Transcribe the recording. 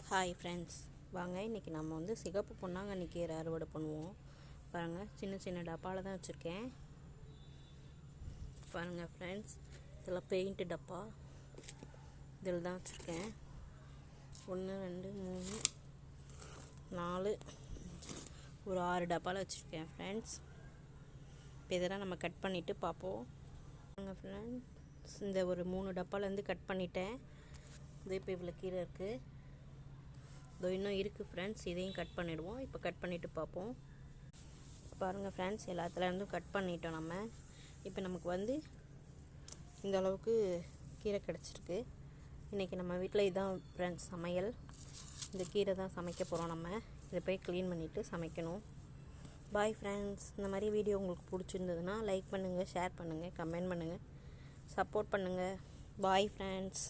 Hi friends, வாங்க இன்றைக்கி நம்ம வந்து சிகப்பு பொன்னாங்கண்ணி கீரை அறுவடை பண்ணுவோம். பாருங்கள், சின்ன சின்ன டப்பாவில் தான் வச்சுருக்கேன். பாருங்கள் ஃப்ரெண்ட்ஸ், இதெல்லாம் பெயிண்ட்டு டப்பா, இதில் தான் வச்சுருக்கேன். 1 2 3 4 ஒரு 6 டப்பாவில் வச்சுருக்கேன் ஃப்ரெண்ட்ஸ். இப்போ இதெல்லாம் நம்ம கட் பண்ணிவிட்டு பார்ப்போம். பாருங்கள் ஃப்ரெண்ட்ஸ், இந்த ஒரு 3 டப்பாலேருந்து கட் பண்ணிட்டேன். இது இப்போ இவ்வளோ கீரை இருக்குது. இதோ இன்னும் இருக்குது ஃப்ரெண்ட்ஸ், இதையும் கட் பண்ணிவிடுவோம். இப்போ கட் பண்ணிவிட்டு பார்ப்போம். பாருங்கள் ஃப்ரெண்ட்ஸ், எல்லாத்துலேருந்தும் கட் பண்ணிட்டோம் நம்ம. இப்போ நமக்கு வந்து இந்த அளவுக்கு கீரை கிடச்சிருக்கு. இன்றைக்கி நம்ம வீட்டில் இதுதான் ஃப்ரெண்ட்ஸ் சமையல். இந்த கீரை தான் சமைக்க போகிறோம். நம்ம இதை போய் க்ளீன் பண்ணிவிட்டு சமைக்கணும். Bye friends. இந்த மாதிரி வீடியோ உங்களுக்கு பிடிச்சிருந்ததுன்னா லைக் பண்ணுங்கள், ஷேர் பண்ணுங்கள், கமெண்ட் பண்ணுங்கள், சப்போர்ட் பண்ணுங்கள். Bye friends.